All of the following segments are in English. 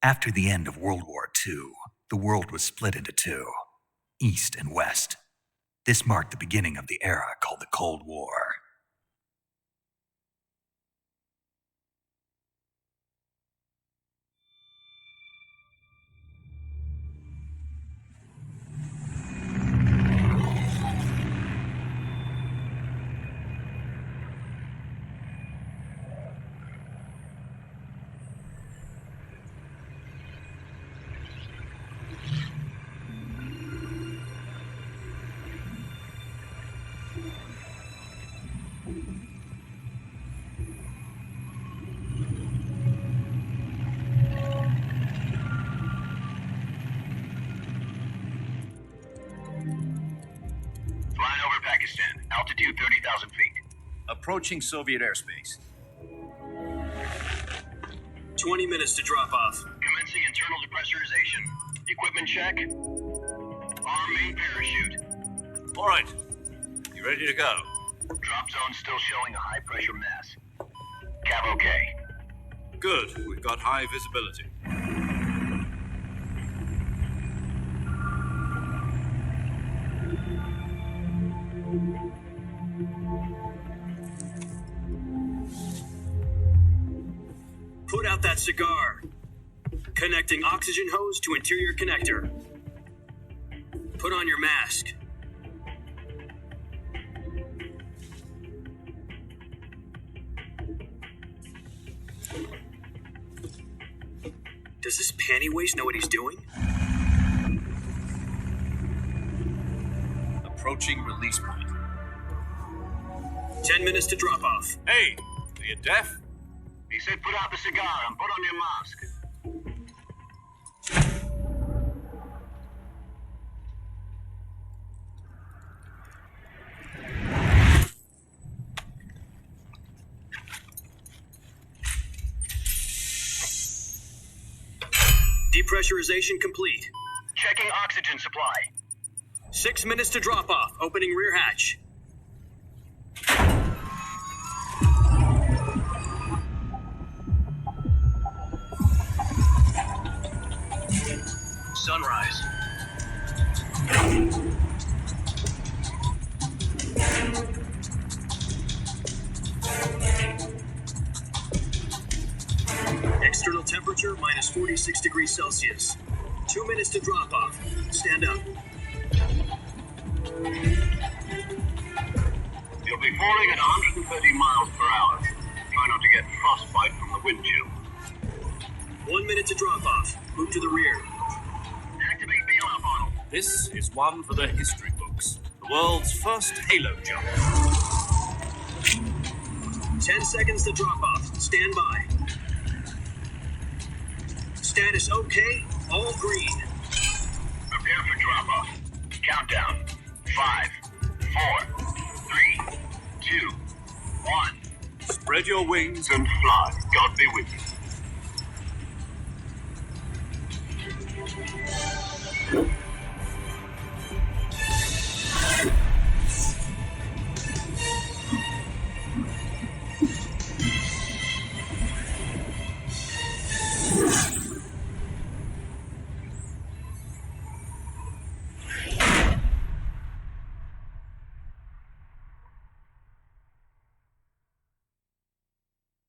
After the end of World War II, the world was split into two, East and West. This marked the beginning of the era called the Cold War. Altitude 30,000 feet. Approaching Soviet airspace. 20 minutes to drop off. Commencing internal depressurization. Equipment check. Arm main parachute. All right. You ready to go? Drop zone still showing a high pressure mass. Cav okay. Good. We've got high visibility. Put out that cigar. Connecting oxygen hose to interior connector. Put on your mask. Does this panty waste know what he's doing? Approaching release point. 10 minutes to drop off. Hey, are you deaf? He said put out the cigar and put on your mask. Depressurization complete. Checking oxygen supply. 6 minutes to drop off. Opening rear hatch. Sunrise. External temperature minus 46 degrees Celsius. 2 minutes to drop off. Stand up. You'll be falling at 130 miles per hour. Try not to get frostbite from the wind chill. 1 minute to drop off. Move to the rear. Activate bailout model. This is one for the history books. The world's first halo jump. 10 seconds to drop off. Stand by. Status okay. All green. Prepare for drop off. Countdown. 5, 4, 3, 2, 1. Spread your wings And fly. God be with you.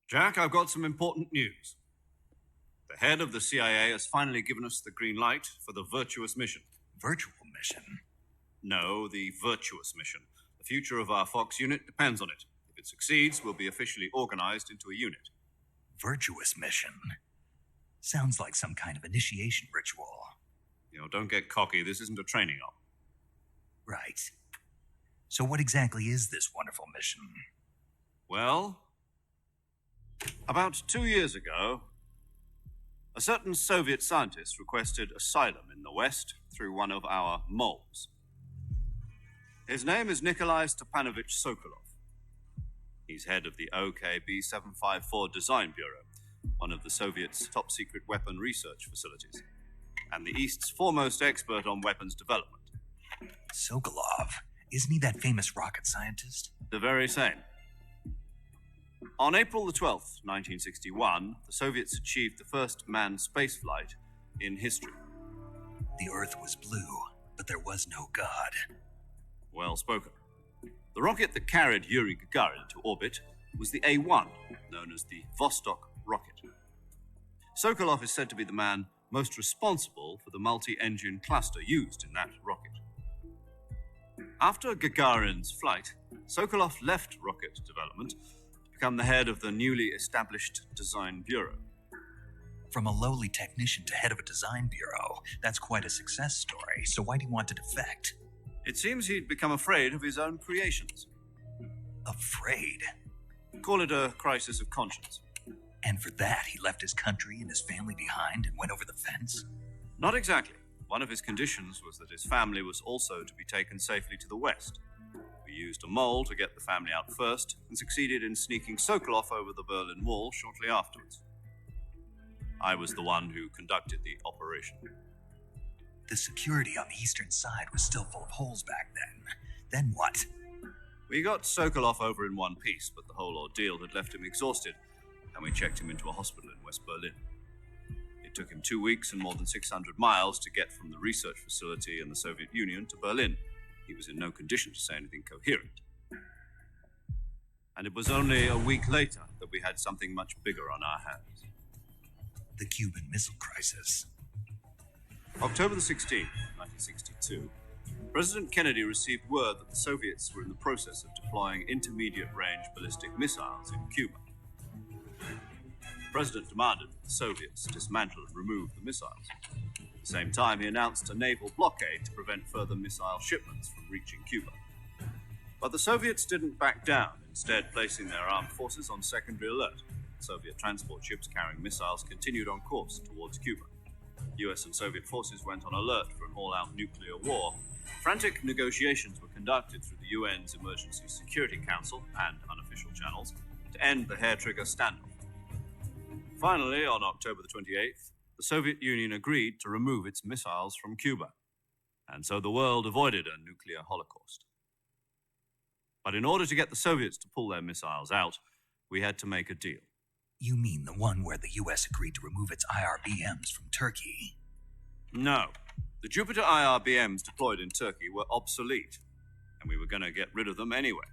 Jack, I've got some important news. The head of the CIA has finally given us the green light for the virtuous mission. Virtual mission? No, the virtuous mission. The future of our Fox unit depends on it. If it succeeds, we'll be officially organized into a unit. Virtuous mission? Sounds like some kind of initiation ritual. Don't get cocky. This isn't a training op. Right. So what exactly is this wonderful mission? Well, about 2 years ago, a certain Soviet scientist requested asylum in the West through one of our moles. His name is Nikolai Stepanovich Sokolov. He's head of the OKB-754 Design Bureau, one of the Soviets' top-secret weapon research facilities, and the East's foremost expert on weapons development. Sokolov? Isn't he that famous rocket scientist? The very same. On April the 12th, 1961, the Soviets achieved the first manned spaceflight in history. The Earth was blue, but there was no God. Well spoken. The rocket that carried Yuri Gagarin to orbit was the A-1, known as the Vostok rocket. Sokolov is said to be the man most responsible for the multi-engine cluster used in that rocket. After Gagarin's flight, Sokolov left rocket development to become the head of the newly established Design Bureau. From a lowly technician to head of a design bureau, that's quite a success story, so why do you want to defect? It seems he'd become afraid of his own creations. Afraid? Call it a crisis of conscience. And for that, he left his country and his family behind and went over the fence? Not exactly. One of his conditions was that his family was also to be taken safely to the west. We used a mole to get the family out first and succeeded in sneaking Sokolov over the Berlin Wall shortly afterwards. I was the one who conducted the operation. The security on the eastern side was still full of holes back then. Then what? We got Sokolov over in one piece, but the whole ordeal had left him exhausted, and we checked him into a hospital in West Berlin. It took him 2 weeks and more than 600 miles to get from the research facility in the Soviet Union to Berlin. He was in no condition to say anything coherent. And it was only a week later that we had something much bigger on our hands. The Cuban Missile Crisis. October the 16th, 1962, President Kennedy received word that the Soviets were in the process of deploying intermediate-range ballistic missiles in Cuba. The President demanded that the Soviets dismantle and remove the missiles. At the same time, he announced a naval blockade to prevent further missile shipments from reaching Cuba. But the Soviets didn't back down, instead placing their armed forces on secondary alert. Soviet transport ships carrying missiles continued on course towards Cuba. US and Soviet forces went on alert for an all-out nuclear war. Frantic negotiations were conducted through the UN's Emergency Security Council and unofficial channels to end the hair-trigger standoff. Finally, on October the 28th, the Soviet Union agreed to remove its missiles from Cuba, and so the world avoided a nuclear holocaust. But in order to get the Soviets to pull their missiles out, we had to make a deal. You mean the one where the US agreed to remove its IRBMs from Turkey? No. The Jupiter IRBMs deployed in Turkey were obsolete, and we were going to get rid of them anyway.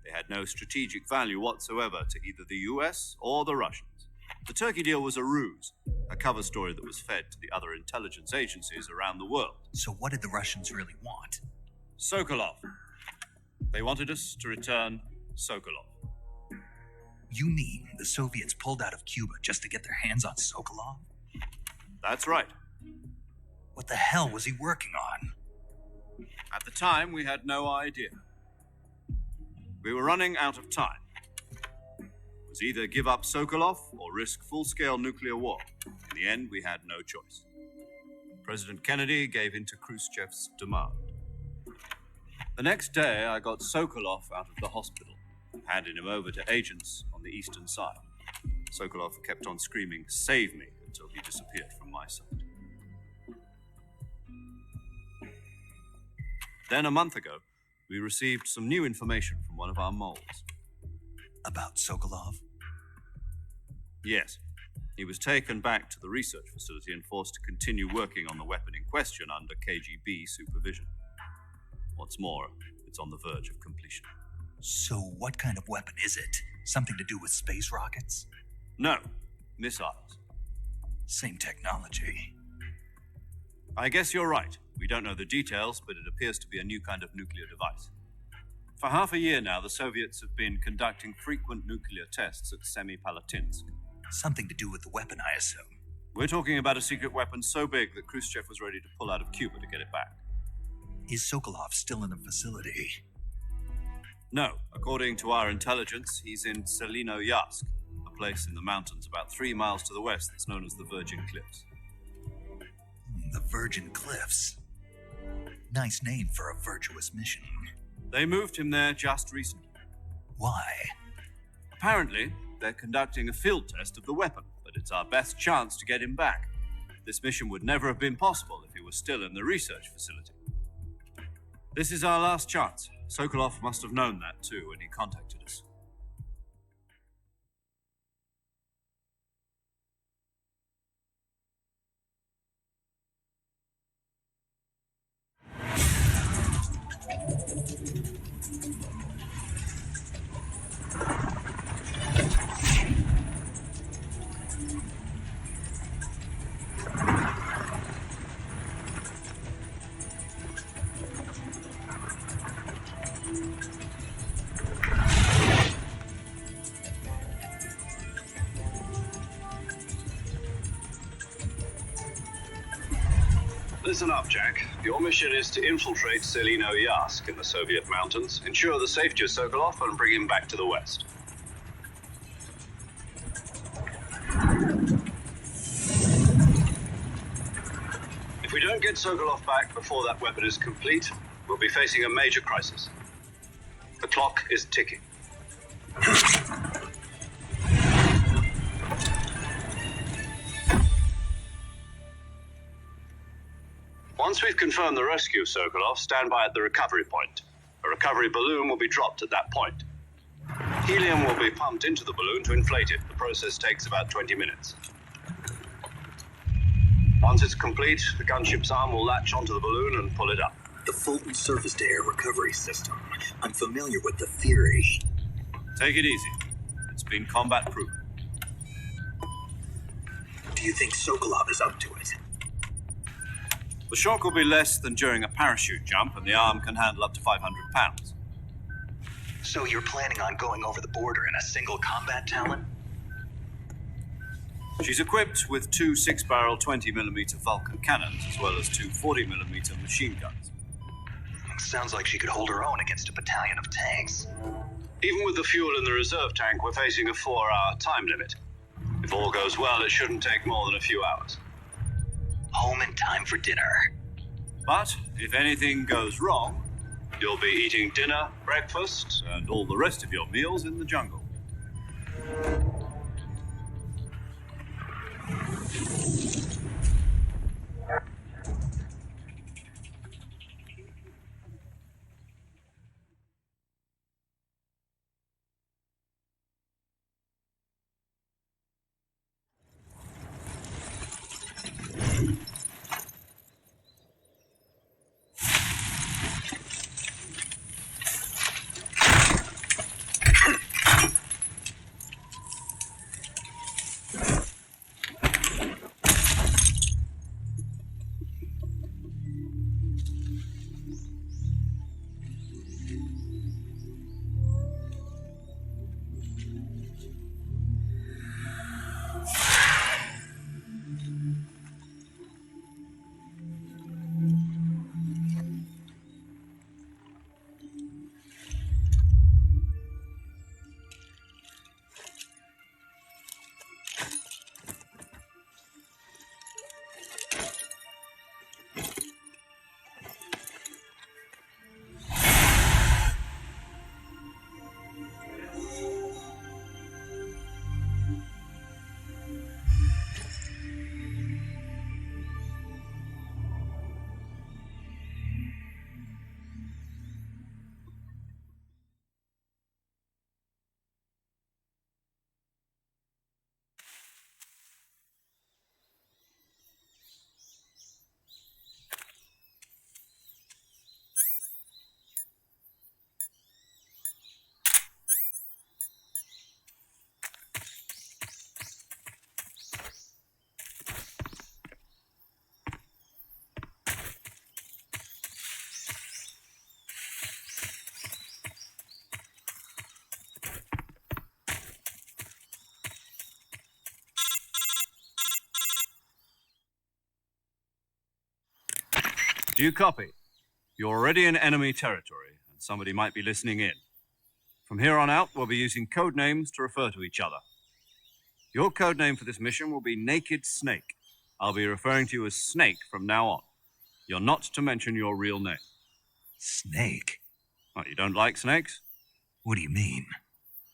They had no strategic value whatsoever to either the US or the Russians. The Turkey deal was a ruse, a cover story that was fed to the other intelligence agencies around the world. So what did the Russians really want? Sokolov. They wanted us to return Sokolov. You mean the Soviets pulled out of Cuba just to get their hands on Sokolov? That's right. What the hell was he working on? At the time, we had no idea. We were running out of time. It was either give up Sokolov or risk full-scale nuclear war. In the end, we had no choice. President Kennedy gave in to Khrushchev's demand. The next day, I got Sokolov out of the hospital, handed him over to agents on the eastern side. Sokolov kept on screaming, "Save me," until he disappeared from my sight. Then, a month ago, we received some new information from one of our moles. About Sokolov? Yes. He was taken back to the research facility and forced to continue working on the weapon in question under KGB supervision. What's more, it's on the verge of completion. So what kind of weapon is it? Something to do with space rockets? No, missiles. Same technology. I guess you're right. We don't know the details, but it appears to be a new kind of nuclear device. For half a year now, the Soviets have been conducting frequent nuclear tests at Semipalatinsk. Something to do with the weapon, I assume. We're talking about a secret weapon so big that Khrushchev was ready to pull out of Cuba to get it back. Is Sokolov still in the facility? No. According to our intelligence, he's in Selinoyarsk, a place in the mountains about 3 miles to the west that's known as the Virgin Cliffs. The Virgin Cliffs. Nice name for a virtuous mission. They moved him there just recently. Why? Apparently, they're conducting a field test of the weapon, but it's our best chance to get him back. This mission would never have been possible if he was still in the research facility. This is our last chance. Sokolov must have known that too when he contacted us. Listen up, Jack. Your mission is to infiltrate Selino Yask in the Soviet mountains, ensure the safety of Sokolov, and bring him back to the West. If we don't get Sokolov back before that weapon is complete, we'll be facing a major crisis. The clock is ticking. Once we've confirmed the rescue of Sokolov, stand by at the recovery point. A recovery balloon will be dropped at that point. Helium will be pumped into the balloon to inflate it. The process takes about 20 minutes. Once it's complete, the gunship's arm will latch onto the balloon and pull it up. The Fulton surface-to-air recovery system. I'm familiar with the theory. Take it easy. It's been combat-proven. Do you think Sokolov is up to it? The shock will be less than during a parachute jump, and the arm can handle up to 500 pounds. So you're planning on going over the border in a single combat Talon? She's equipped with two 6-barrel 20mm Vulcan cannons, as well as two 40mm machine guns. Sounds like she could hold her own against a battalion of tanks. Even with the fuel in the reserve tank, we're facing a 4-hour time limit. If all goes well, it shouldn't take more than a few hours. Home in time for dinner. But if anything goes wrong, You'll be eating dinner, breakfast, and all the rest of your meals in the jungle. Do you copy? You're already in enemy territory, and somebody might be listening in. From here on out, we'll be using code names to refer to each other. Your code name for this mission will be Naked Snake. I'll be referring to you as Snake from now on. You're not to mention your real name. Snake? What, you don't like snakes? What do you mean?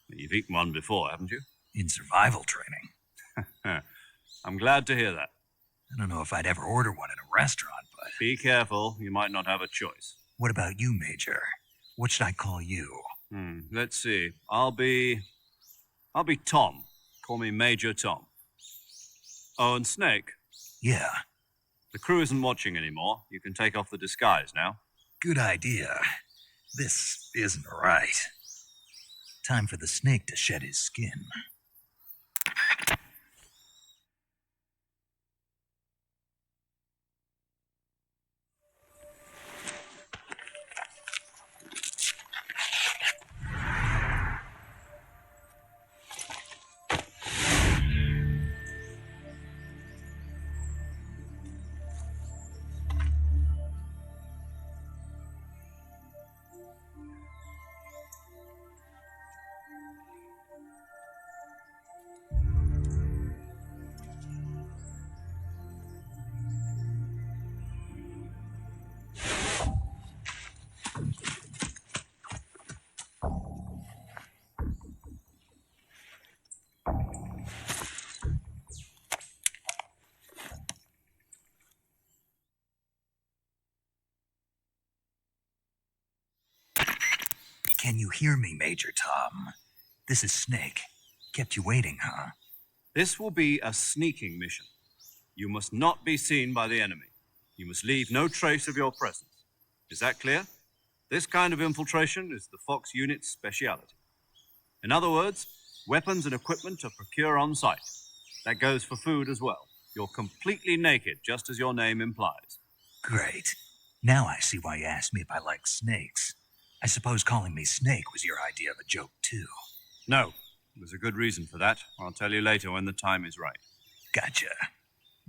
You've eaten one before, haven't you? In survival training. I'm glad to hear that. I don't know if I'd ever order one in a restaurant, but... Be careful, you might not have a choice. What about you, Major? What should I call you? Let's see. I'll be Tom. Call me Major Tom. Oh, and Snake. Yeah, The crew isn't watching anymore. You can take off the disguise now. good idea. This isn't right. Time for the snake to shed his skin. Can you hear me, Major Tom? This is Snake. Kept you waiting, huh? This will be a sneaking mission. You must not be seen by the enemy. You must leave no trace of your presence. Is that clear? This kind of infiltration is the Fox unit's speciality. In other words, weapons and equipment are procured on site. That goes for food as well. You're completely naked, just as your name implies. Great. Now I see why you asked me if I like snakes. I suppose calling me Snake was your idea of a joke, too. No, there's a good reason for that. I'll tell you later when the time is right. Gotcha.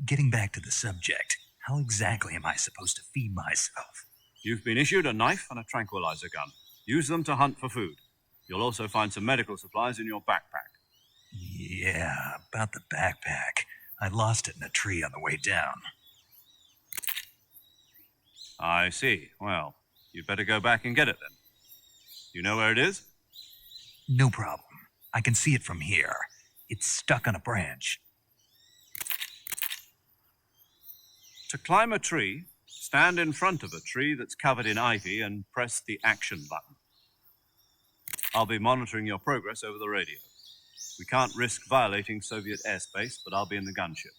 Getting back to the subject, how exactly am I supposed to feed myself? You've been issued a knife and a tranquilizer gun. Use them to hunt for food. You'll also find some medical supplies in your backpack. Yeah, about the backpack. I lost it in a tree on the way down. I see. Well, you'd better go back and get it then. You know where it is? No problem. I can see it from here. It's stuck on a branch. To climb a tree, stand in front of a tree that's covered in ivy and press the action button. I'll be monitoring your progress over the radio. We can't risk violating Soviet airspace, but I'll be in the gunship.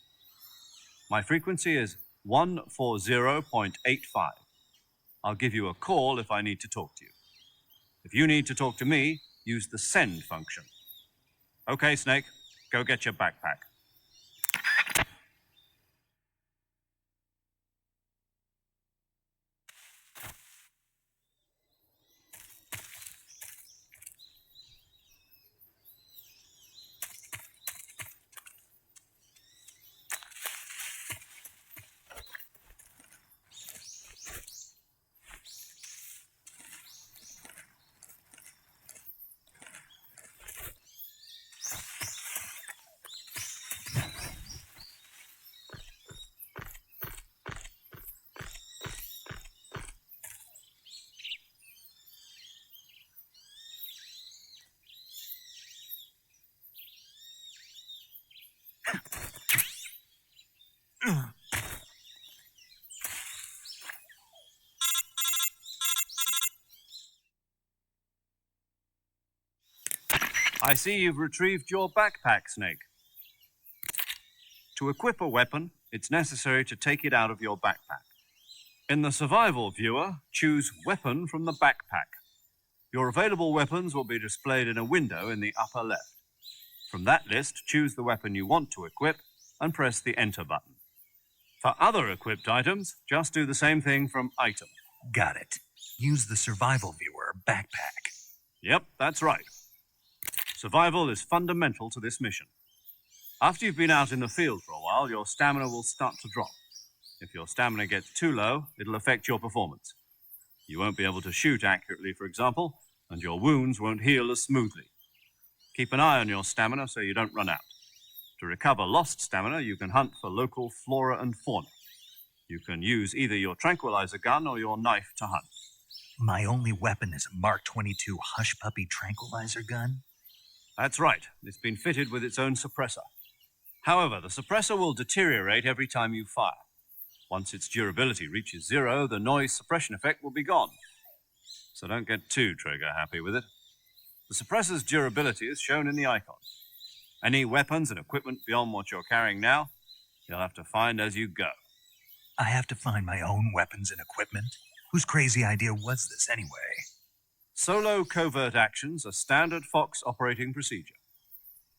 My frequency is 140.85. I'll give you a call if I need to talk to you. If you need to talk to me, use the send function. Okay, Snake, go get your backpack. I see you've retrieved your backpack, Snake. To equip a weapon, it's necessary to take it out of your backpack. In the survival viewer, choose Weapon from the backpack. Your available weapons will be displayed in a window in the upper left. From that list, choose the weapon you want to equip and press the Enter button. For other equipped items, just do the same thing from Item. Got it. Use the survival viewer backpack. Yep, that's right. Survival is fundamental to this mission. After you've been out in the field for a while, your stamina will start to drop. If your stamina gets too low, it'll affect your performance. You won't be able to shoot accurately, for example, and your wounds won't heal as smoothly. Keep an eye on your stamina so you don't run out. To recover lost stamina, you can hunt for local flora and fauna. You can use either your tranquilizer gun or your knife to hunt. My only weapon is a Mark 22 Hush Puppy tranquilizer gun? That's right. It's been fitted with its own suppressor. However, the suppressor will deteriorate every time you fire. Once its durability reaches 0, the noise suppression effect will be gone. So don't get too trigger happy with it. The suppressor's durability is shown in the icon. Any weapons and equipment beyond what you're carrying now, you'll have to find as you go. I have to find my own weapons and equipment? Whose crazy idea was this anyway? Solo covert actions are standard Fox operating procedure.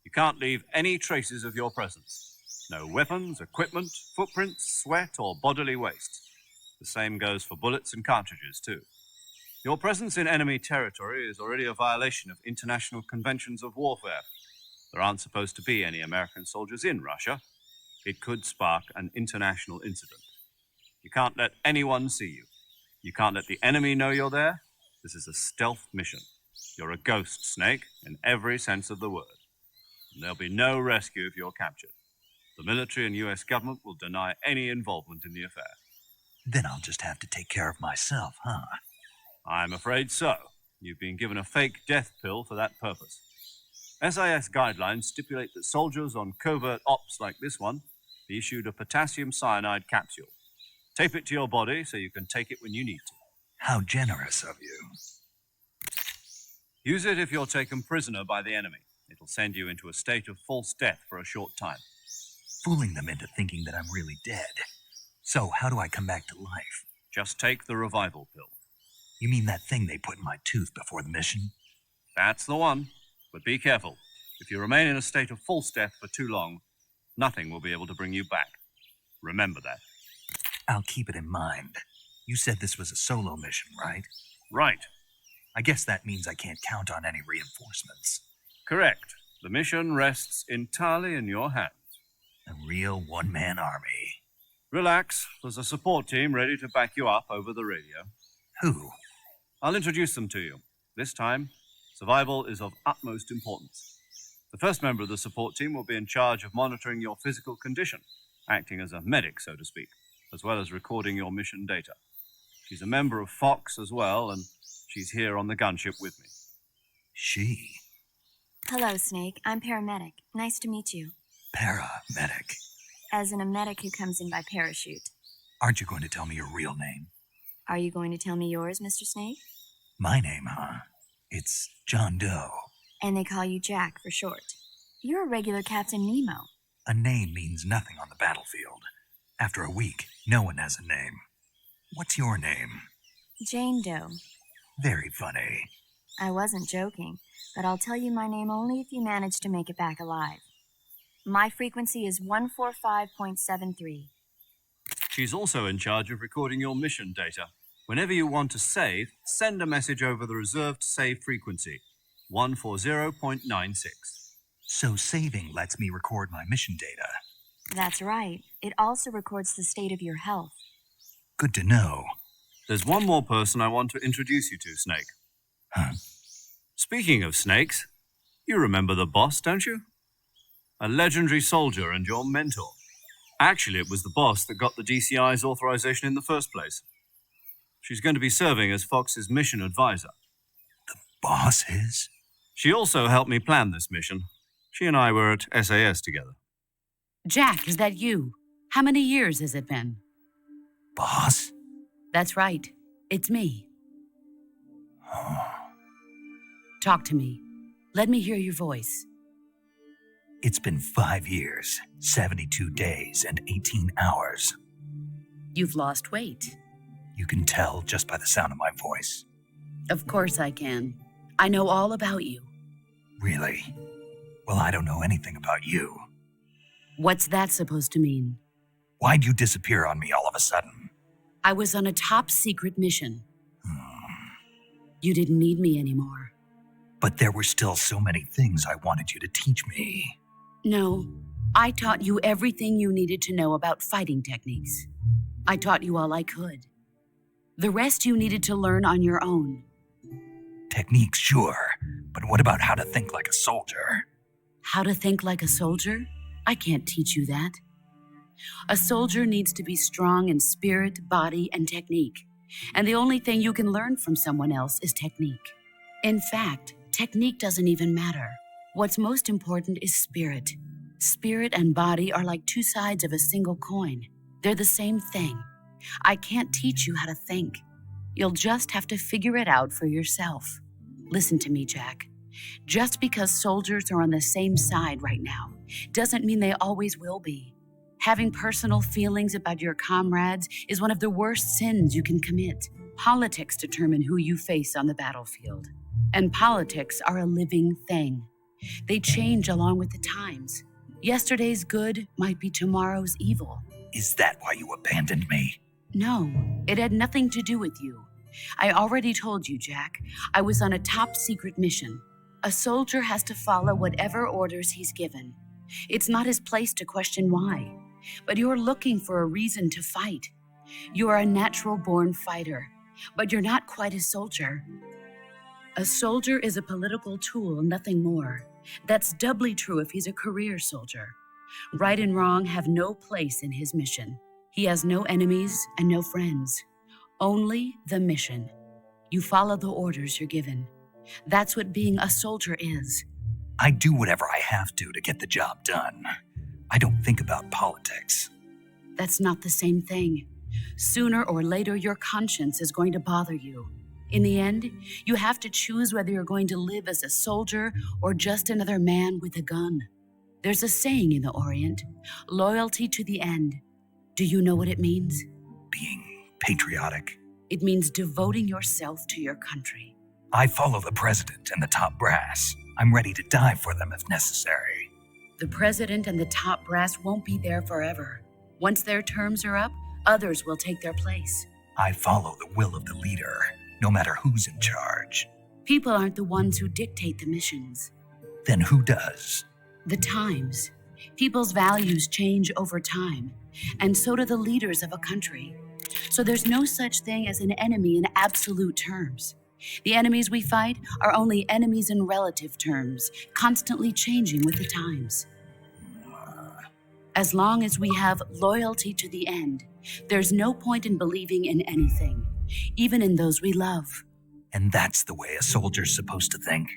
You can't leave any traces of your presence. No weapons, equipment, footprints, sweat, or bodily waste. The same goes for bullets and cartridges, too. Your presence in enemy territory is already a violation of international conventions of warfare. There aren't supposed to be any American soldiers in Russia. It could spark an international incident. You can't let anyone see you. You can't let the enemy know you're there. This is a stealth mission. You're a ghost, Snake, in every sense of the word. And there'll be no rescue if you're captured. The military and U.S. government will deny any involvement in the affair. Then I'll just have to take care of myself, huh? I'm afraid so. You've been given a fake death pill for that purpose. SIS guidelines stipulate that soldiers on covert ops like this one be issued a potassium cyanide capsule. Tape it to your body so you can take it when you need to. How generous of you. Use it if you're taken prisoner by the enemy. It'll send you into a state of false death for a short time. Fooling them into thinking that I'm really dead. So, how do I come back to life? Just take the revival pill. You mean that thing they put in my tooth before the mission? That's the one. But be careful. If you remain in a state of false death for too long, nothing will be able to bring you back. Remember that. I'll keep it in mind. You said this was a solo mission, right? Right. I guess that means I can't count on any reinforcements. Correct. The mission rests entirely in your hands. A real one-man army. Relax. There's a support team ready to back you up over the radio. Who? I'll introduce them to you. This time, survival is of utmost importance. The first member of the support team will be in charge of monitoring your physical condition, acting as a medic, so to speak, as well as recording your mission data. She's a member of Fox as well, and she's here on the gunship with me. She? Hello, Snake. I'm paramedic. Nice to meet you. Paramedic. As in a medic who comes in by parachute. Aren't you going to tell me your real name? Are you going to tell me yours, Mr. Snake? My name, huh? It's John Doe. And they call you Jack for short. You're a regular Captain Nemo. A name means nothing on the battlefield. After a week, no one has a name. What's your name? Jane Doe. Very funny. I wasn't joking, but I'll tell you my name only if you manage to make it back alive. My frequency is 145.73. She's also in charge of recording your mission data. Whenever you want to save, send a message over the reserved save frequency, 140.96. So saving lets me record my mission data. That's right. It also records the state of your health. Good to know. There's one more person I want to introduce you to, Snake. Huh? Speaking of snakes, you remember the boss, don't you? A legendary soldier and your mentor. Actually, it was the boss that got the DCI's authorization in the first place. She's going to be serving as Fox's mission advisor. The boss is? She also helped me plan this mission. She and I were at SAS together. Jack, is that you? How many years has it been? Boss? That's right. It's me. Oh. Talk to me. Let me hear your voice. It's been 5 years, 72 days, and 18 hours. You've lost weight. You can tell just by the sound of my voice. Of course I can. I know all about you. Really? Well, I don't know anything about you. What's that supposed to mean? Why'd you disappear on me all of a sudden? I was on a top secret mission. You didn't need me anymore. But there were still so many things I wanted you to teach me. No, I taught you everything you needed to know about fighting techniques. I taught you all I could. The rest you needed to learn on your own. Techniques, sure. But what about how to think like a soldier? How to think like a soldier? I can't teach you that. A soldier needs to be strong in spirit, body, and technique. And the only thing you can learn from someone else is technique. In fact, technique doesn't even matter. What's most important is spirit. Spirit and body are like two sides of a single coin. They're the same thing. I can't teach you how to think. You'll just have to figure it out for yourself. Listen to me, Jack. Just because soldiers are on the same side right now doesn't mean they always will be. Having personal feelings about your comrades is one of the worst sins you can commit. Politics determine who you face on the battlefield. And politics are a living thing. They change along with the times. Yesterday's good might be tomorrow's evil. Is that why you abandoned me? No, it had nothing to do with you. I already told you, Jack. I was on a top secret mission. A soldier has to follow whatever orders he's given. It's not his place to question why. But you're looking for a reason to fight. You are a natural-born fighter, but you're not quite a soldier. A soldier is a political tool, nothing more. That's doubly true if he's a career soldier. Right and wrong have no place in his mission. He has no enemies and no friends. Only the mission. You follow the orders you're given. That's what being a soldier is. I do whatever I have to get the job done. I don't think about politics. That's not the same thing. Sooner or later, your conscience is going to bother you. In the end, you have to choose whether you're going to live as a soldier or just another man with a gun. There's a saying in the Orient, loyalty to the end. Do you know what it means? Being patriotic. It means devoting yourself to your country. I follow the president and the top brass. I'm ready to die for them if necessary. The president and the top brass won't be there forever. Once their terms are up, others will take their place. I follow the will of the leader, no matter who's in charge. People aren't the ones who dictate the missions. Then who does? The times. People's values change over time, and so do the leaders of a country. So there's no such thing as an enemy in absolute terms. The enemies we fight are only enemies in relative terms, constantly changing with the times. As long as we have loyalty to the end, there's no point in believing in anything, even in those we love. And that's the way a soldier's supposed to think?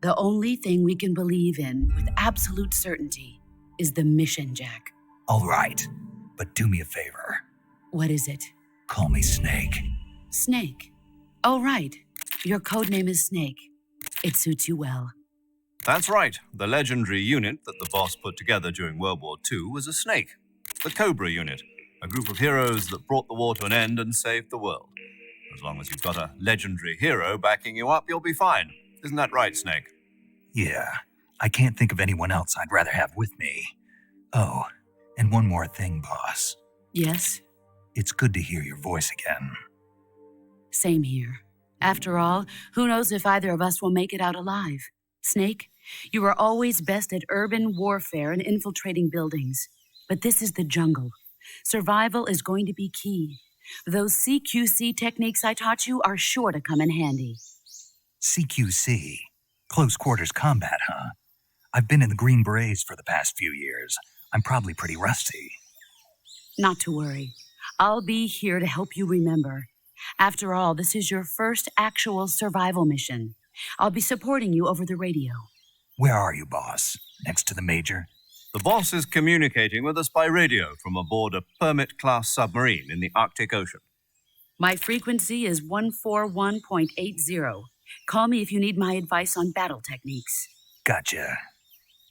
The only thing we can believe in with absolute certainty is the mission, Jack. All right, but do me a favor. What is it? Call me Snake. Snake. Oh, right. Your code name is Snake. It suits you well. That's right. The legendary unit that the boss put together during World War II was a snake. The Cobra unit, a group of heroes that brought the war to an end and saved the world. As long as you've got a legendary hero backing you up, you'll be fine. Isn't that right, Snake? Yeah, I can't think of anyone else I'd rather have with me. Oh, and one more thing, boss. Yes? It's good to hear your voice again. Same here. After all, who knows if either of us will make it out alive? Snake, you are always best at urban warfare and infiltrating buildings. But this is the jungle. Survival is going to be key. Those CQC techniques I taught you are sure to come in handy. CQC? Close quarters combat, huh? I've been in the Green Berets for the past few years. I'm probably pretty rusty. Not to worry. I'll be here to help you remember. After all, this is your first actual survival mission. I'll be supporting you over the radio. Where are you, boss? Next to the Major? The boss is communicating with us by radio from aboard a Permit-class submarine in the Arctic Ocean. My frequency is 141.80. Call me if you need my advice on battle techniques. Gotcha.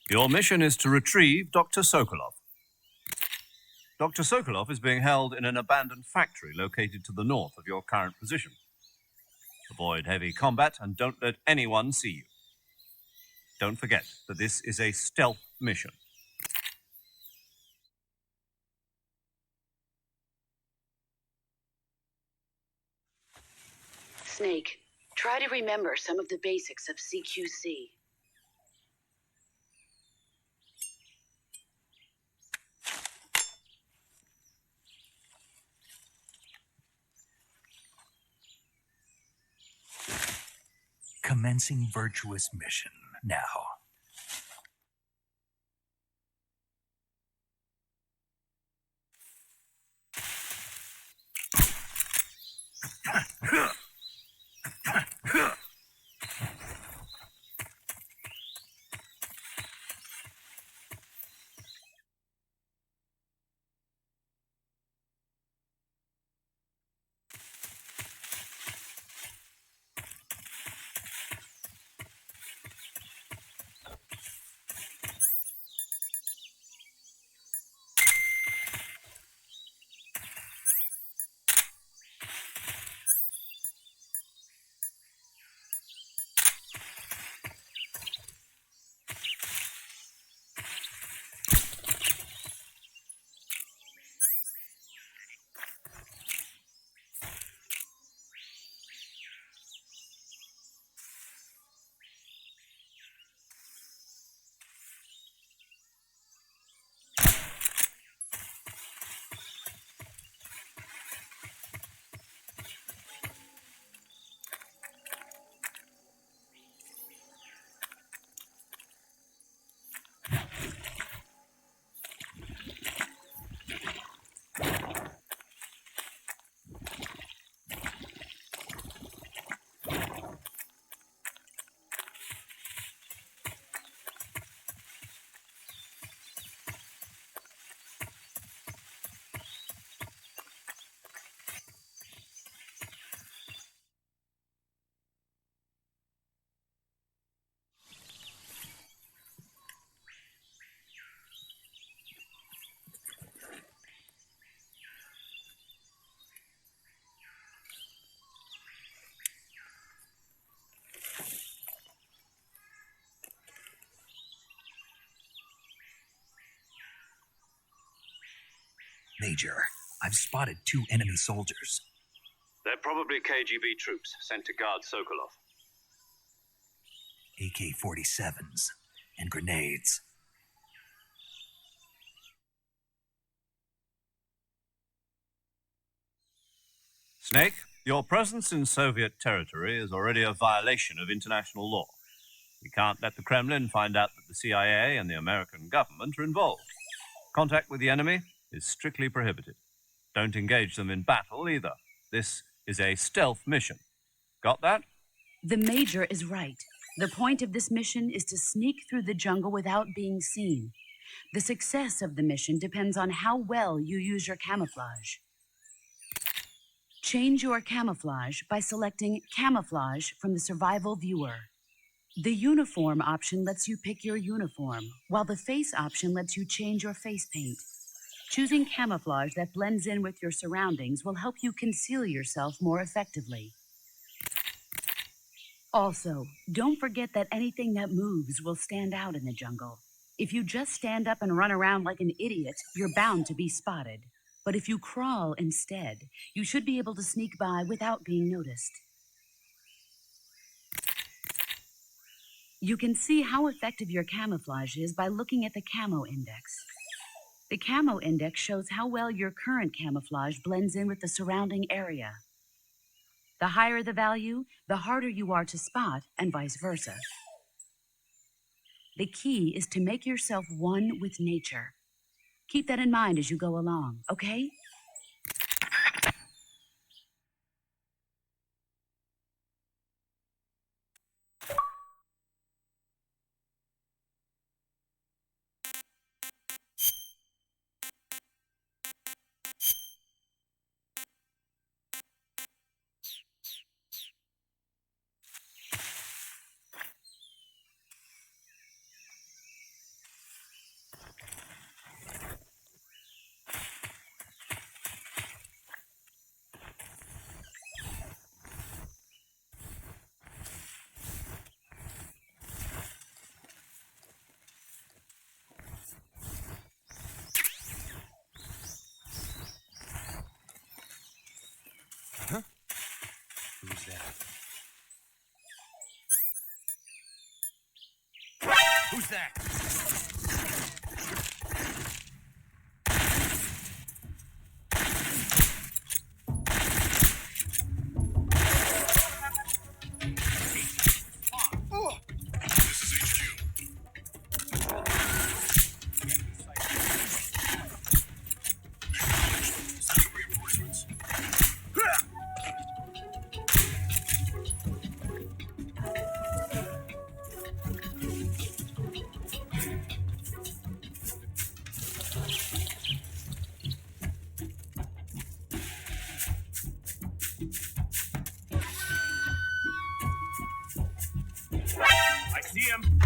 Your mission is to retrieve Dr. Sokolov. Dr. Sokolov is being held in an abandoned factory located to the north of your current position. Avoid heavy combat and don't let anyone see you. Don't forget that this is a stealth mission. Snake, try to remember some of the basics of CQC. Commencing virtuous mission now. Major, I've spotted 2 enemy soldiers. They're probably KGB troops sent to guard Sokolov. AK-47s and grenades. Snake, your presence in Soviet territory is already a violation of international law. We can't let the Kremlin find out that the CIA and the American government are involved. Contact with the enemy is strictly prohibited. Don't engage them in battle either. This is a stealth mission. Got that? The Major is right. The point of this mission is to sneak through the jungle without being seen. The success of the mission depends on how well you use your camouflage. Change your camouflage by selecting Camouflage from the Survival Viewer. The Uniform option lets you pick your uniform, while the Face option lets you change your face paint. Choosing camouflage that blends in with your surroundings will help you conceal yourself more effectively. Also, don't forget that anything that moves will stand out in the jungle. If you just stand up and run around like an idiot, you're bound to be spotted. But if you crawl instead, you should be able to sneak by without being noticed. You can see how effective your camouflage is by looking at the Camo Index. The Camo Index shows how well your current camouflage blends in with the surrounding area. The higher the value, the harder you are to spot, and vice versa. The key is to make yourself one with nature. Keep that in mind as you go along, okay? Who's that? Who's that? I see him.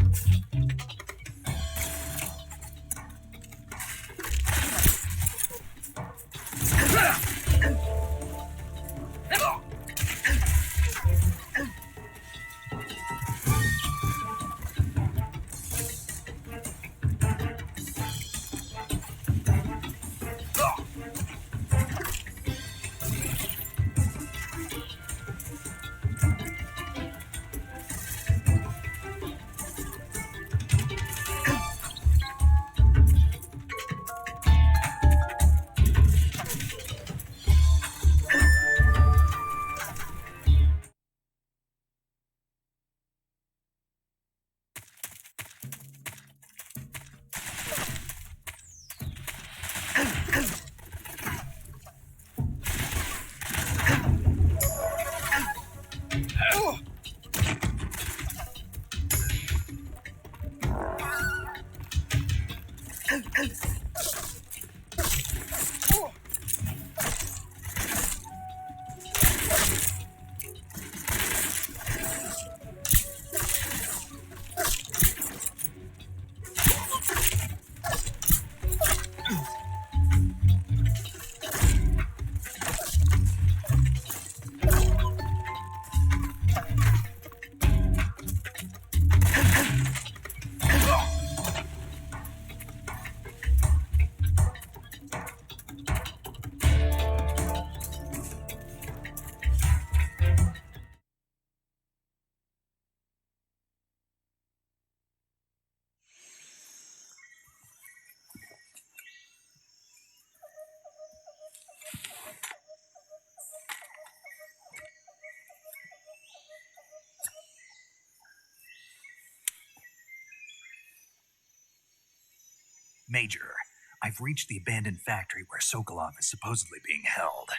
Major, I've reached the abandoned factory where Sokolov is supposedly being held.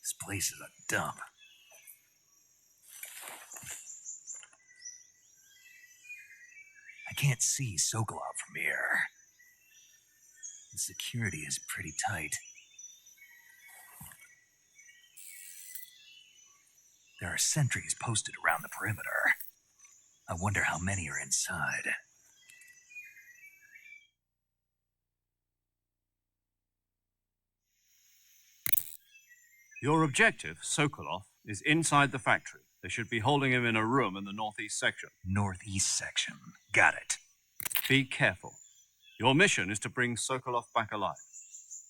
This place is a dump. I can't see Sokolov from here. The security is pretty tight. There are sentries posted around the perimeter. I wonder how many are inside. Your objective, Sokolov, is inside the factory. They should be holding him in a room in the northeast section. Northeast section. Got it. Be careful. Your mission is to bring Sokolov back alive.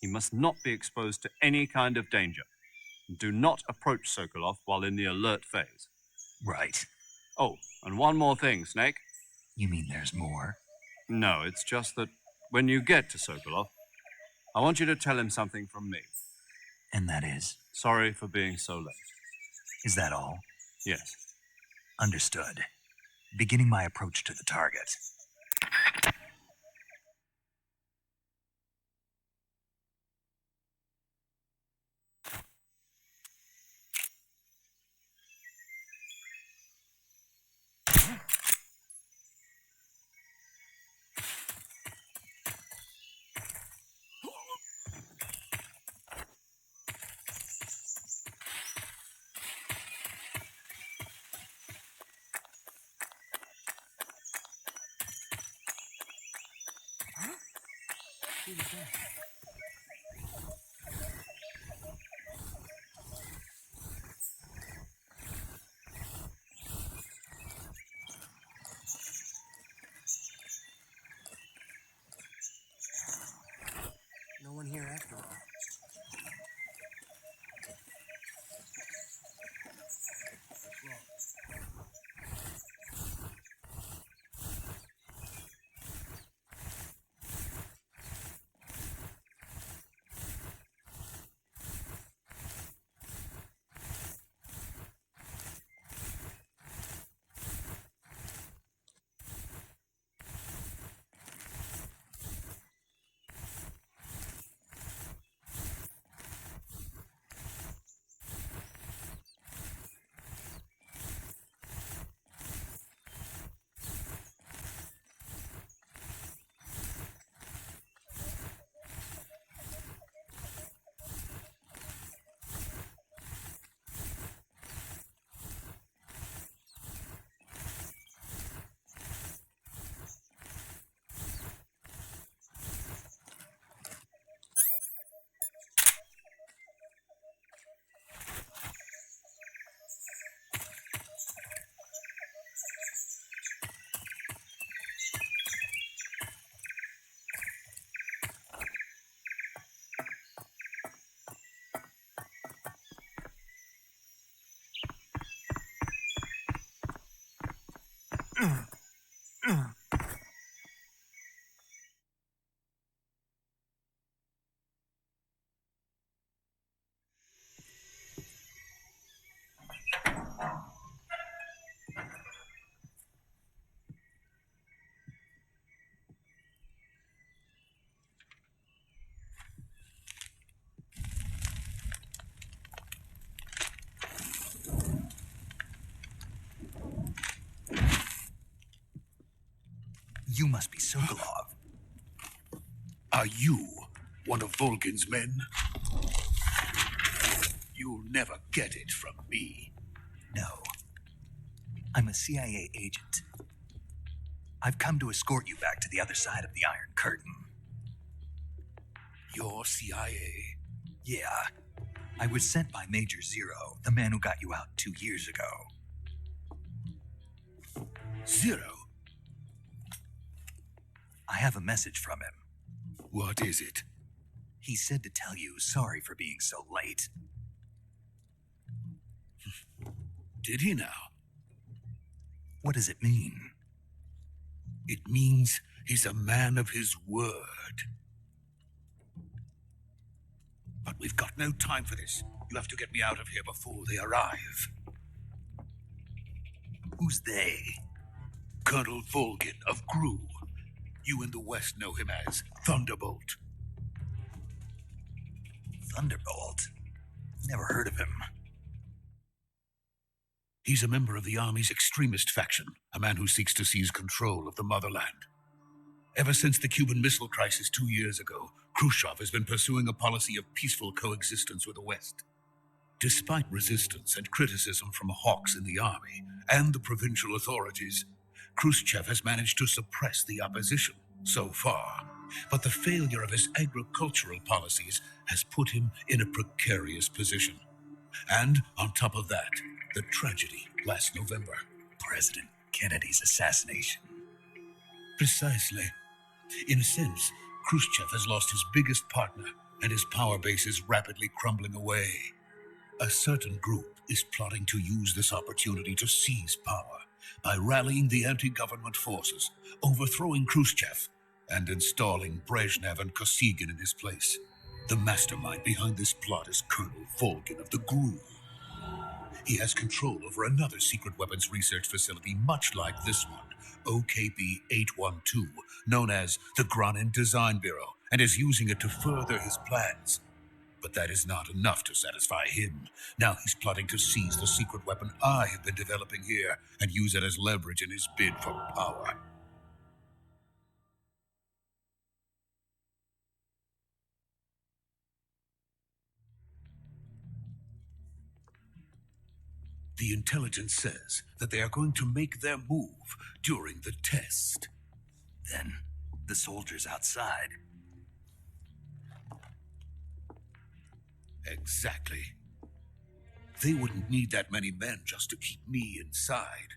He must not be exposed to any kind of danger. Do not approach Sokolov while in the alert phase. Right. Oh, and one more thing, Snake. You mean there's more? No, it's just that when you get to Sokolov, I want you to tell him something from me. And that is? Sorry for being so late. Is that all? Yes. Understood. Beginning my approach to the target. No one here after all. You must be Sokolov. Are you one of Volgin's men? You'll never get it from me. No. I'm a CIA agent. I've come to escort you back to the other side of the Iron Curtain. You're CIA? Yeah. I was sent by Major Zero, the man who got you out 2 years ago. Zero? I have a message from him. What is it? He said to tell you sorry for being so late. Did he now? What does it mean? It means he's a man of his word. But we've got no time for this. You'll have to get me out of here before they arrive. Who's they? Colonel Volgin of GRU. You in the West know him as Thunderbolt. Thunderbolt? Never heard of him. He's a member of the Army's extremist faction, a man who seeks to seize control of the motherland. Ever since the Cuban Missile Crisis 2 years ago, Khrushchev has been pursuing a policy of peaceful coexistence with the West. Despite resistance and criticism from hawks in the army and the provincial authorities, Khrushchev has managed to suppress the opposition so far. But the failure of his agricultural policies has put him in a precarious position. And on top of that, the tragedy last November. President Kennedy's assassination. Precisely. In a sense, Khrushchev has lost his biggest partner, and his power base is rapidly crumbling away. A certain group is plotting to use this opportunity to seize power by rallying the anti-government forces, overthrowing Khrushchev, and installing Brezhnev and Kosygin in his place. The mastermind behind this plot is Colonel Volgin of the GRU. He has control over another secret weapons research facility much like this one, OKB-812, known as the Granin Design Bureau, and is using it to further his plans. But that is not enough to satisfy him. Now he's plotting to seize the secret weapon I have been developing here and use it as leverage in his bid for power. The intelligence says that they are going to make their move during the test. Then, the soldiers outside. Exactly. They wouldn't need that many men just to keep me inside.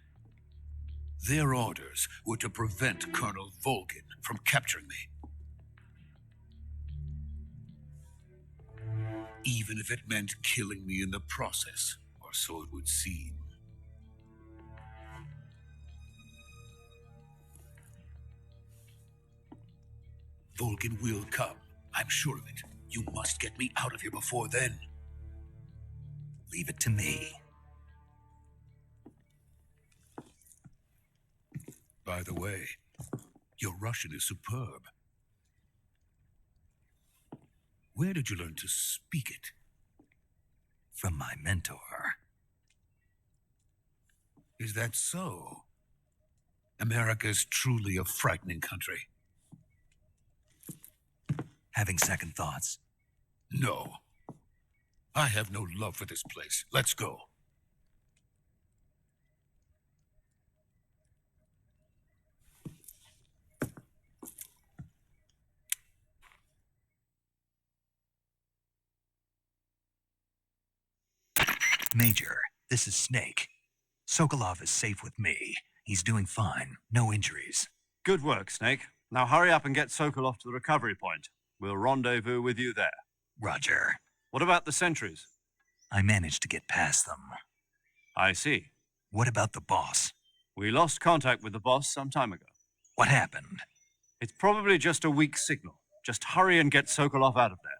Their orders were to prevent Colonel Volgin from capturing me. Even if it meant killing me in the process, or so it would seem. Volgin will come. I'm sure of it. You must get me out of here before then. Leave it to me. By the way, your Russian is superb. Where did you learn to speak it? From my mentor. Is that so? America is truly a frightening country. Having second thoughts? No. I have no love for this place. Let's go. Major, this is Snake. Sokolov is safe with me. He's doing fine. No injuries. Good work, Snake. Now hurry up and get Sokolov to the recovery point. We'll rendezvous with you there. Roger. What about the sentries? I managed to get past them. I see. What about the boss? We lost contact with the boss some time ago. What happened? It's probably just a weak signal. Just hurry and get Sokolov out of there.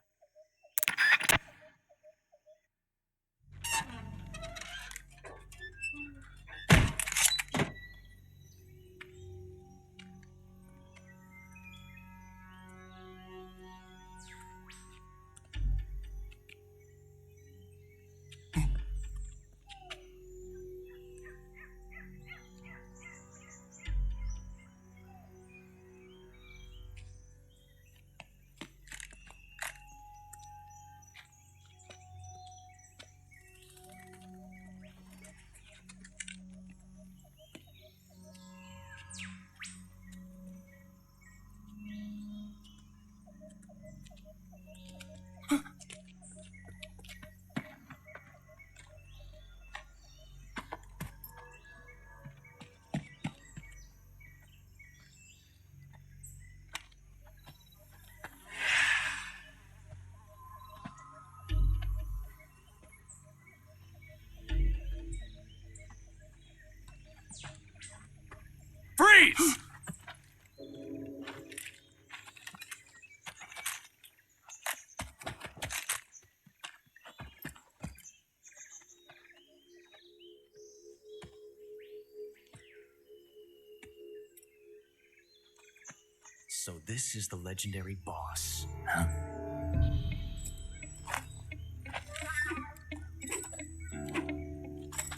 So this is the legendary boss. Huh?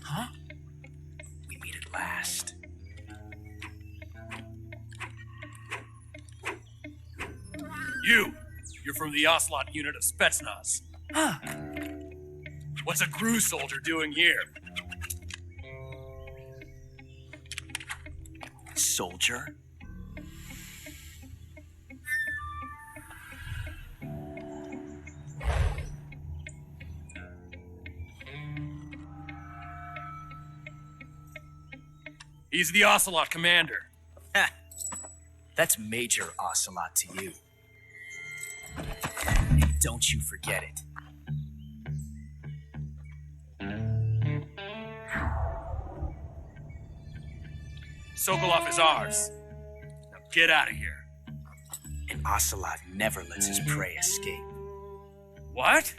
Huh? We meet at last. You're from the Ocelot unit of Spetsnaz. Huh. What's a crew soldier doing here? Soldier? He's the Ocelot commander. Ha! That's Major Ocelot to you. Don't you forget it. Sokolov is ours. Now get out of here. And Ocelot never lets his prey escape. What?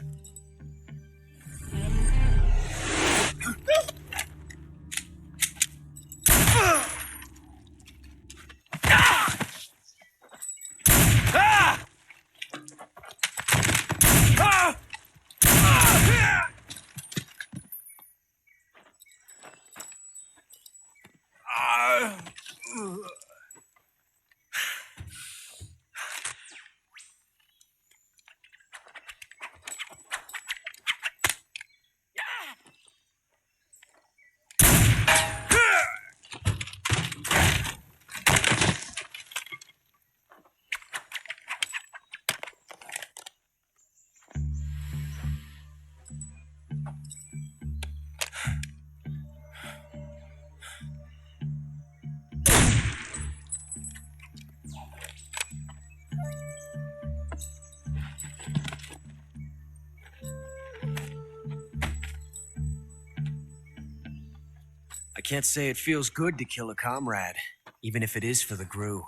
I can't say it feels good to kill a comrade, even if it is for the GRU.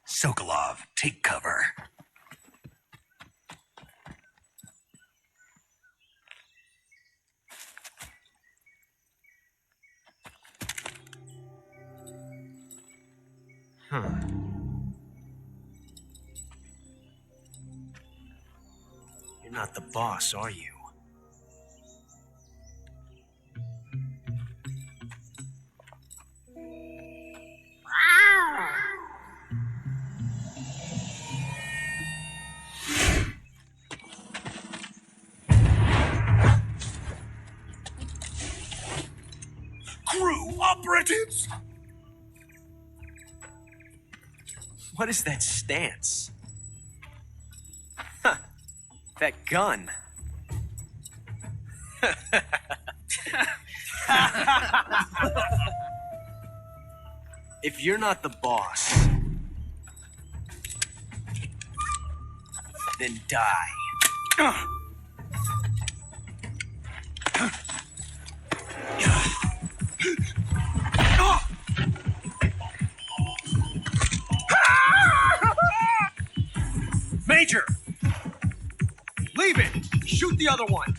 Sokolov, take cover. Huh. You're not the boss, are you? GRU operatives! What is that stance? Huh. That gun. If you're not the boss, then die. Major! Leave it! Shoot the other one!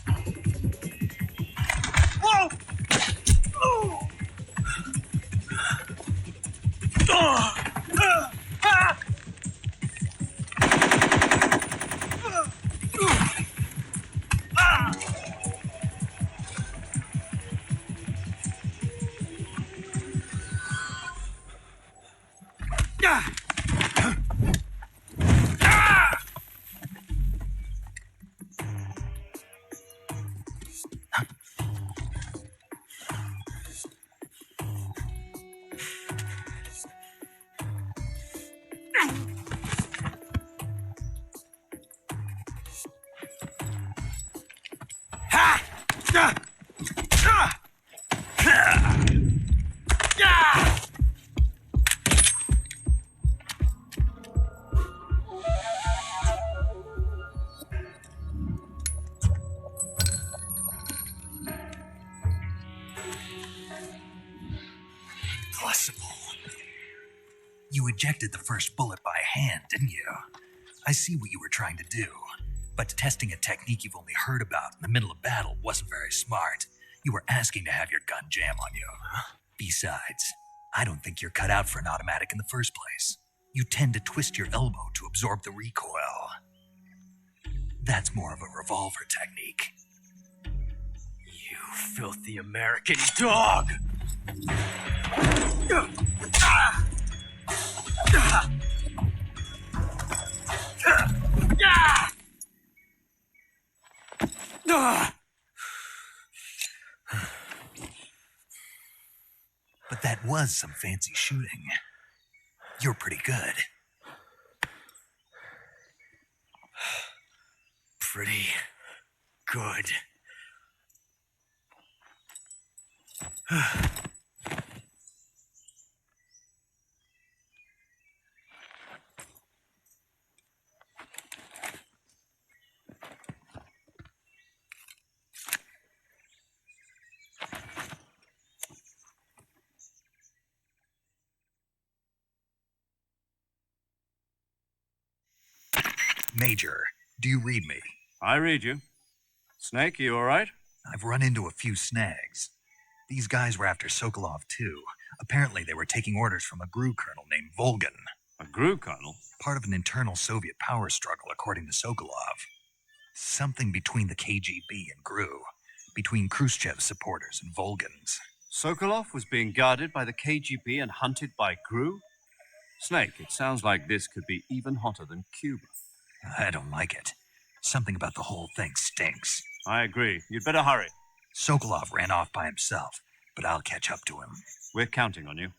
Whoa! Impossible. You ejected the first bullet by hand, didn't you? I see what you were trying to do. But testing a technique you've only heard about in the middle of battle wasn't very smart. You were asking to have your gun jam on you. Besides, I don't think you're cut out for an automatic in the first place. You tend to twist your elbow to absorb the recoil. That's more of a revolver technique. You filthy American dog! But that was some fancy shooting. You're pretty good. Pretty good. Major, do you read me? I read you. Snake, you all right? I've run into a few snags. These guys were after Sokolov, too. Apparently, they were taking orders from a GRU colonel named Volgan. A GRU colonel? Part of an internal Soviet power struggle, according to Sokolov. Something between the KGB and GRU. Between Khrushchev's supporters and Volgan's. Sokolov was being guarded by the KGB and hunted by GRU? Snake, it sounds like this could be even hotter than Cuba. I don't like it. Something about the whole thing stinks. I agree. You'd better hurry. Sokolov ran off by himself, but I'll catch up to him. We're counting on you.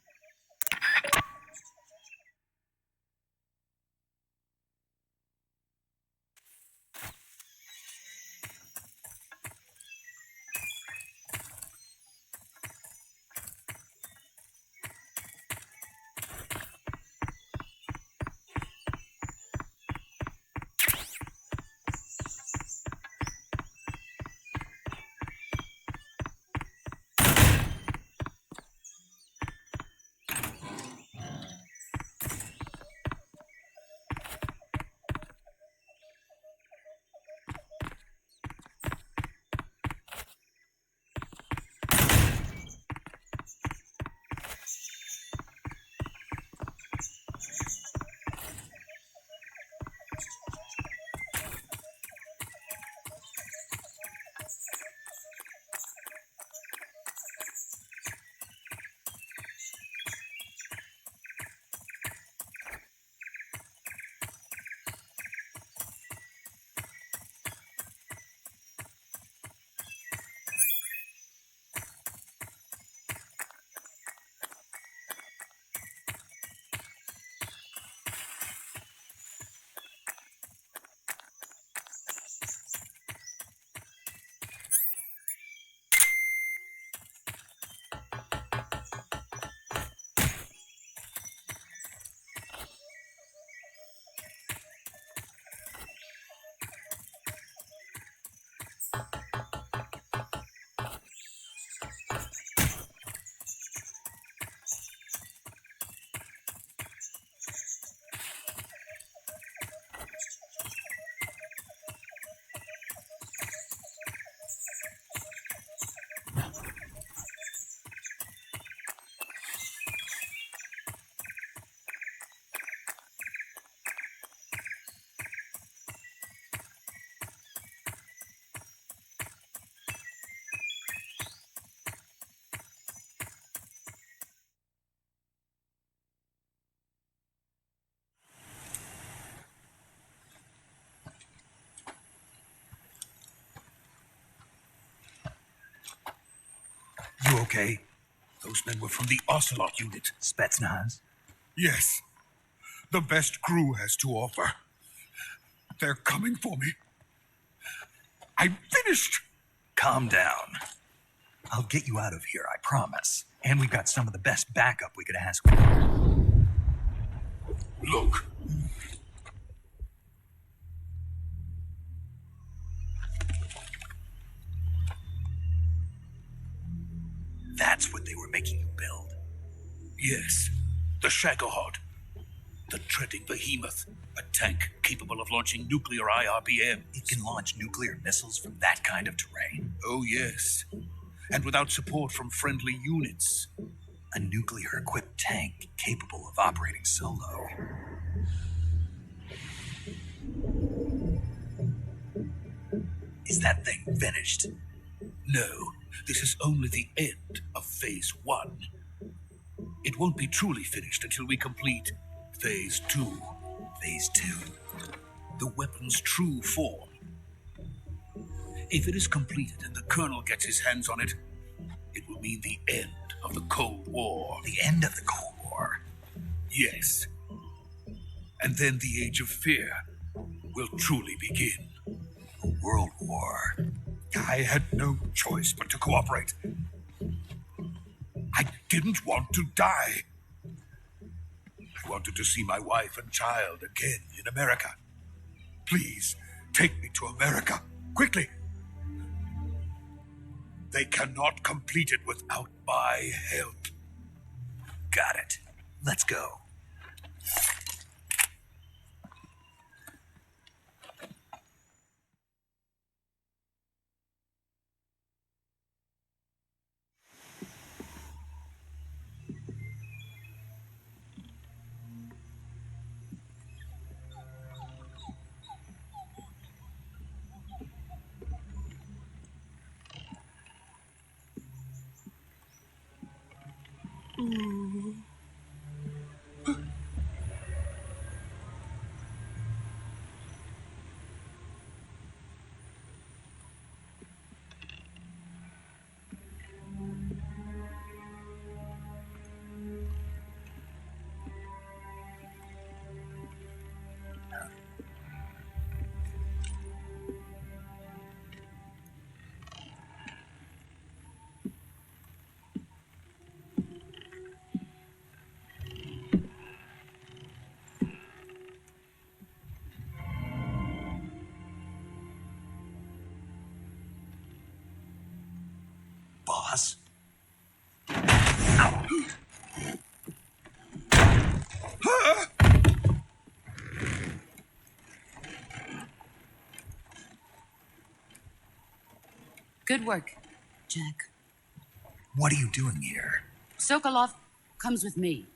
You okay? Those men were from the Ocelot unit. Spetsnaz? Yes. The best GRU has to offer. They're coming for me. I'm finished. Calm down. I'll get you out of here, I promise. And we've got some of the best backup we could ask for. Look. That's what they were making you build. Yes. The Shagohod. The treading behemoth. A tank capable of launching nuclear IRBMs. It can launch nuclear missiles from that kind of terrain. Oh, yes. And without support from friendly units. A nuclear-equipped tank capable of operating solo. Is that thing finished? No, this is only the end of Phase 1. It won't be truly finished until we complete Phase 2. Phase 2. The weapon's true form. If it is completed and the Colonel gets his hands on it, it will mean the end of the Cold War. The end of the Cold War? Yes. And then the Age of Fear will truly begin. A world war. I had no choice but to cooperate. I didn't want to die. I wanted to see my wife and child again in America. Please, take me to America, quickly. They cannot complete it without my help. Got it. Let's go. Boss? Good work, Jack. What are you doing here? Sokolov comes with me.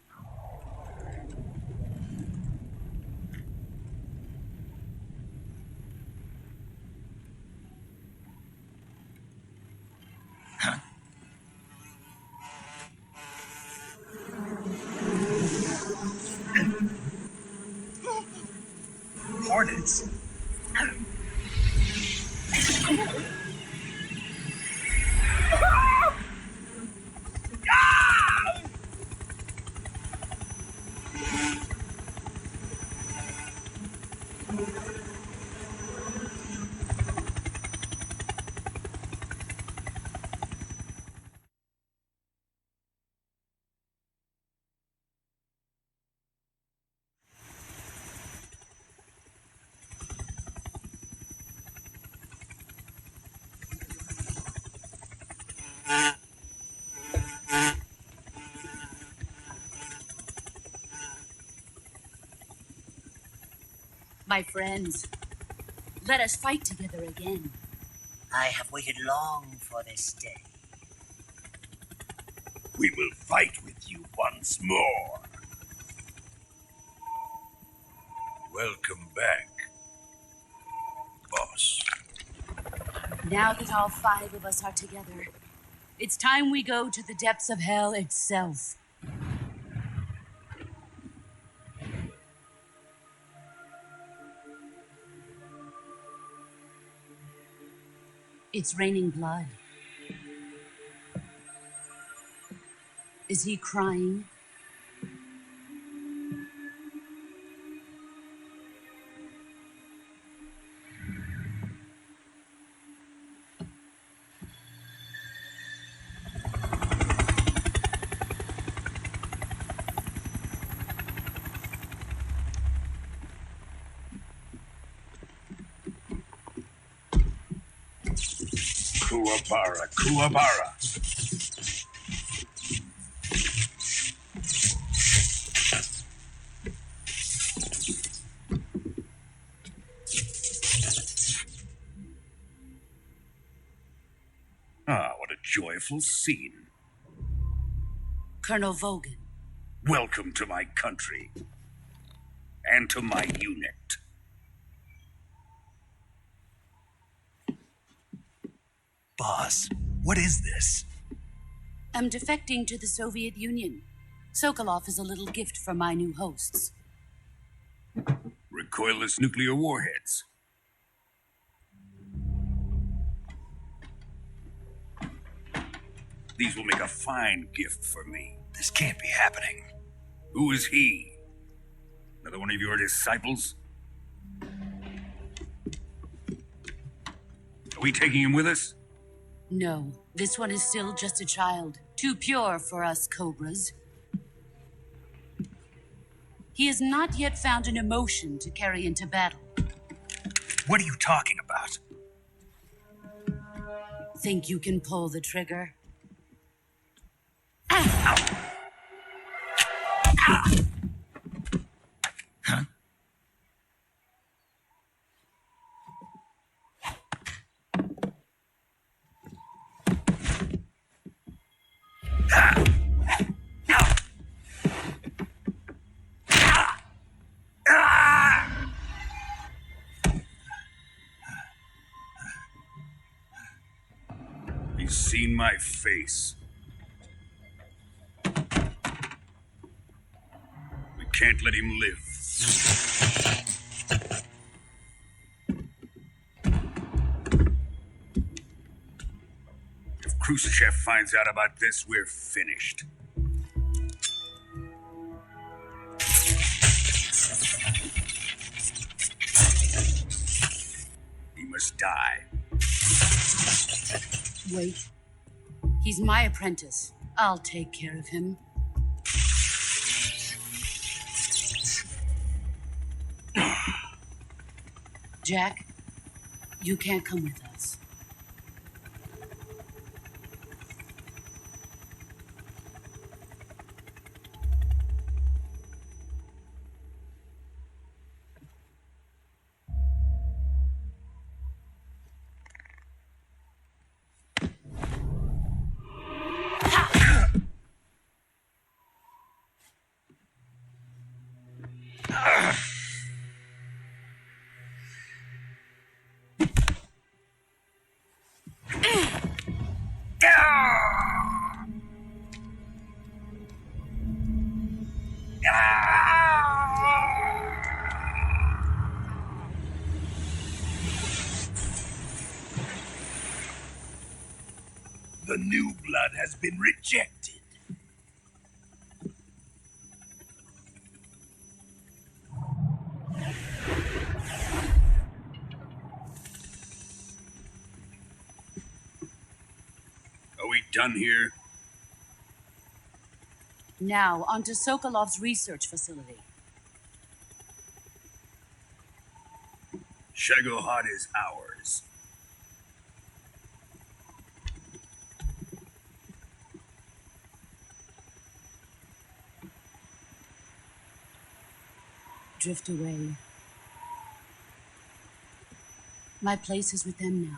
Hornets? My friends, let us fight together again. I have waited long for this day. We will fight with you once more. Welcome back, boss. Now that all 5 of us are together, it's time we go to the depths of hell itself. It's raining blood. Is he crying? Kuwabara, Kuwabara. Ah, what a joyful scene. Colonel Vogan. Welcome to my country. And to my unit. Boss, what is this? I'm defecting to the Soviet Union. Sokolov is a little gift from my new hosts. Recoilless nuclear warheads. These will make a fine gift for me. This can't be happening. Who is he? Another one of your disciples? Are we taking him with us? No, this one is still just a child. Too pure for us Cobras. He has not yet found an emotion to carry into battle. What are you talking about? Think you can pull the trigger? Huh? He's seen my face. We can't let him live. If Khrushchev finds out about this, we're finished. He must die. Wait. He's my apprentice. I'll take care of him. Jack, you can't come with us. The new blood has been rejected. Are we done here? Now, onto Sokolov's research facility. Shagohod is ours. Drift away. My place is with them now.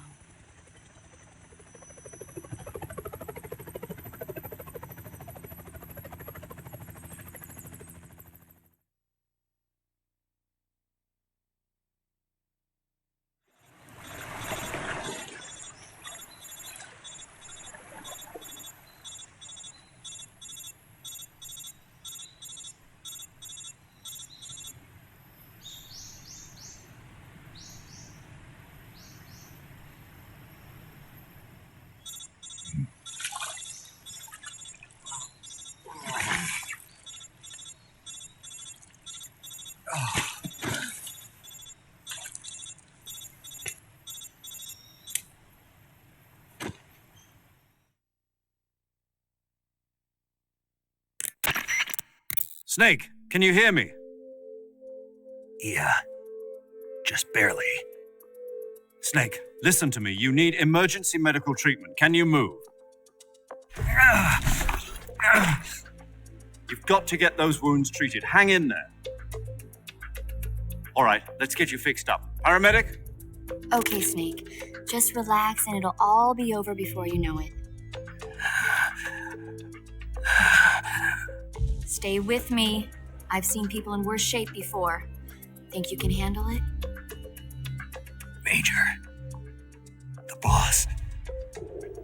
Snake, can you hear me? Yeah. Just barely. Snake, listen to me. You need emergency medical treatment. Can you move? You've got to get those wounds treated. Hang in there. All right, let's get you fixed up. Paramedic? Okay, Snake. Just relax and it'll all be over before you know it. Stay with me. I've seen people in worse shape before. Think you can handle it? Major, the boss,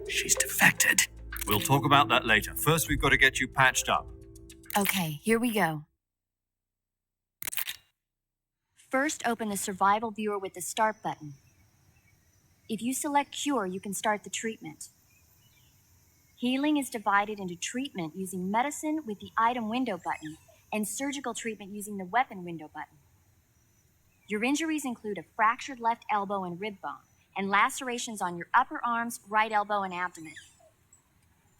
she's defected. We'll talk about that later. First, we've got to get you patched up. Okay, here we go. First, open the survival viewer with the start button. If you select cure, you can start the treatment. Healing is divided into treatment using medicine with the item window button and surgical treatment using the weapon window button. Your injuries include a fractured left elbow and rib bone and lacerations on your upper arms, right elbow, and abdomen.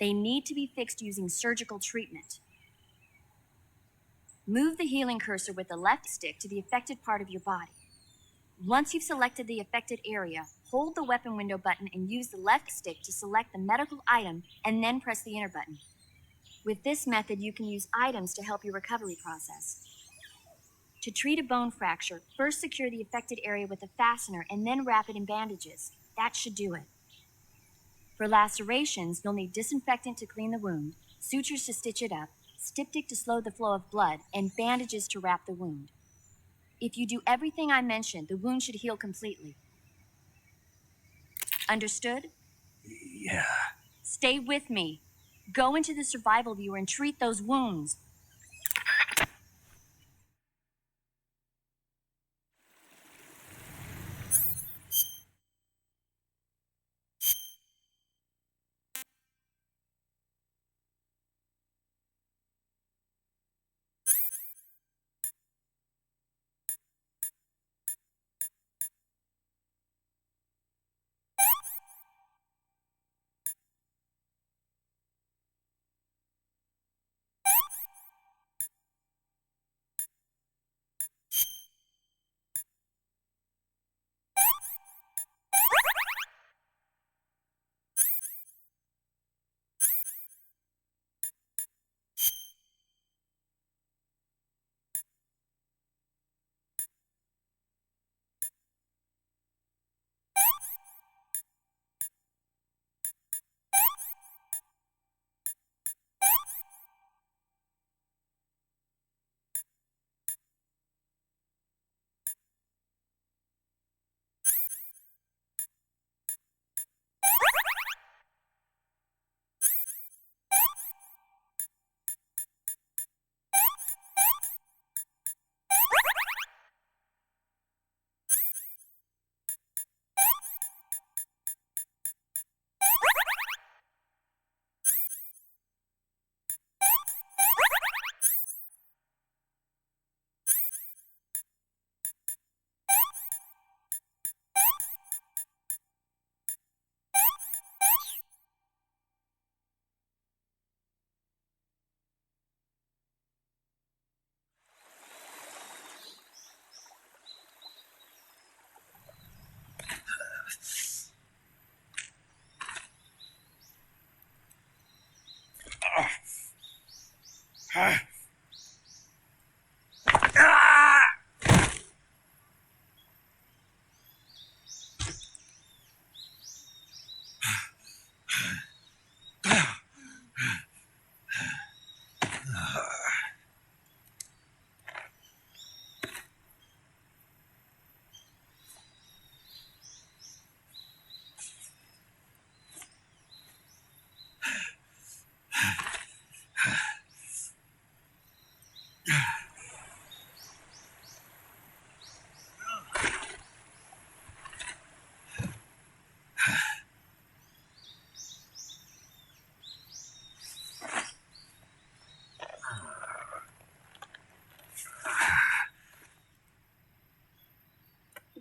They need to be fixed using surgical treatment. Move the healing cursor with the left stick to the affected part of your body. Once you've selected the affected area, hold the weapon window button and use the left stick to select the medical item and then press the enter button. With this method, you can use items to help your recovery process. To treat a bone fracture, first secure the affected area with a fastener and then wrap it in bandages. That should do it. For lacerations, you'll need disinfectant to clean the wound, sutures to stitch it up, styptic to slow the flow of blood, and bandages to wrap the wound. If you do everything I mentioned, the wound should heal completely. Understood? Yeah. Stay with me. Go into the survival viewer and treat those wounds.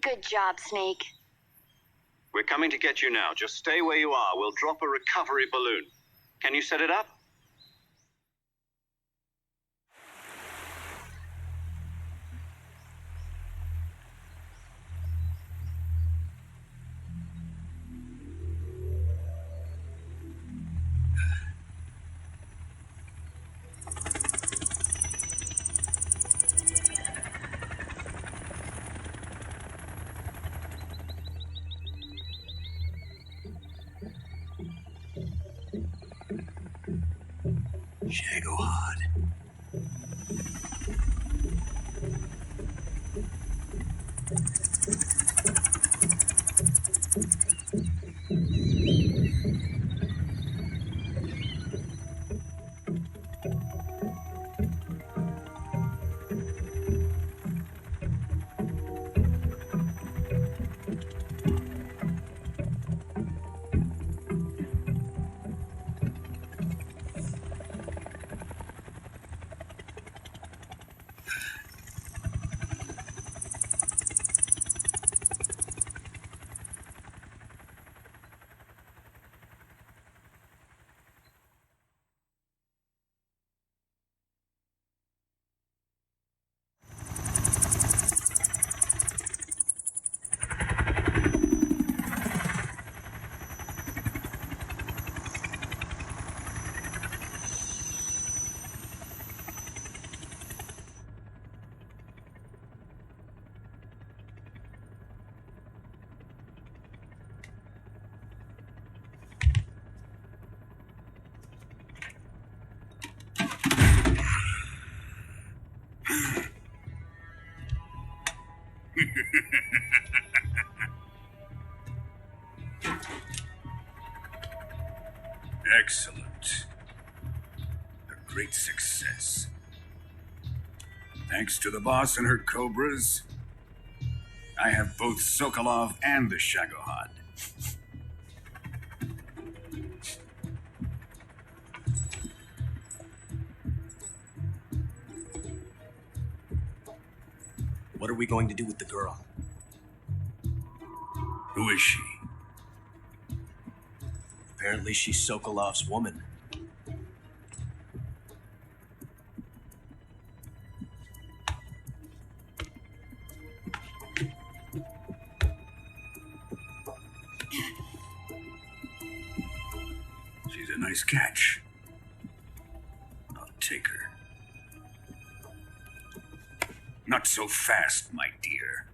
Good job, Snake. We're coming to get you now. Just stay where you are. We'll drop a recovery balloon. Can you set it up? Shagohod. Excellent. A great success. Thanks to the boss and her cobras, I have both Sokolov and the Shagohod. What are we going to do with the girl? Who is she? Apparently she's Sokolov's woman. She's a nice catch. I'll take her. Not so fast, my dear.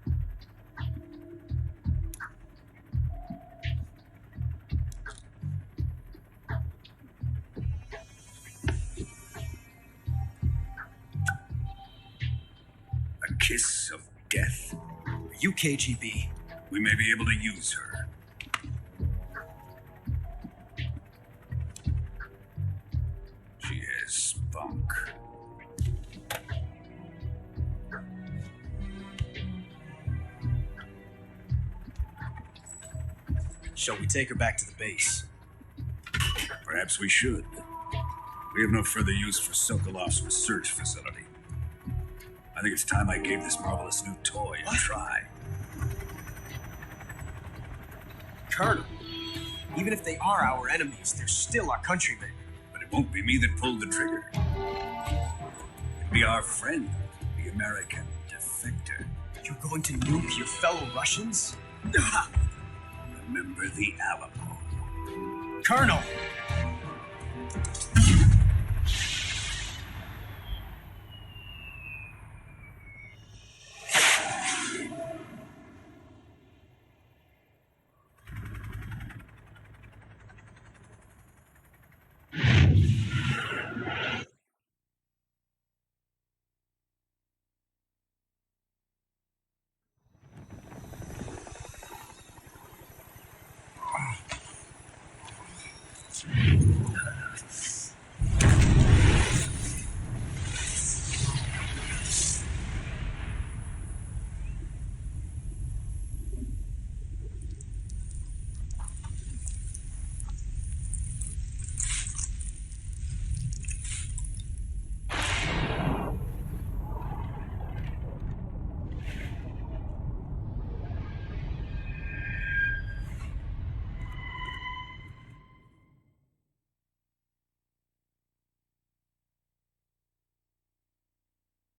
A kiss of death. Are you KGB? We may be able to use her. She has spunk. Shall we take her back to the base? Perhaps we should. We have no further use for Sokolov's research facility. I think it's time I gave this marvelous new toy a try. Colonel, even if they are our enemies, they're still our countrymen. But it won't be me that pulled the trigger. It'll be our friend, the American defector. You're going to nuke your fellow Russians? Remember the Alamo. Colonel!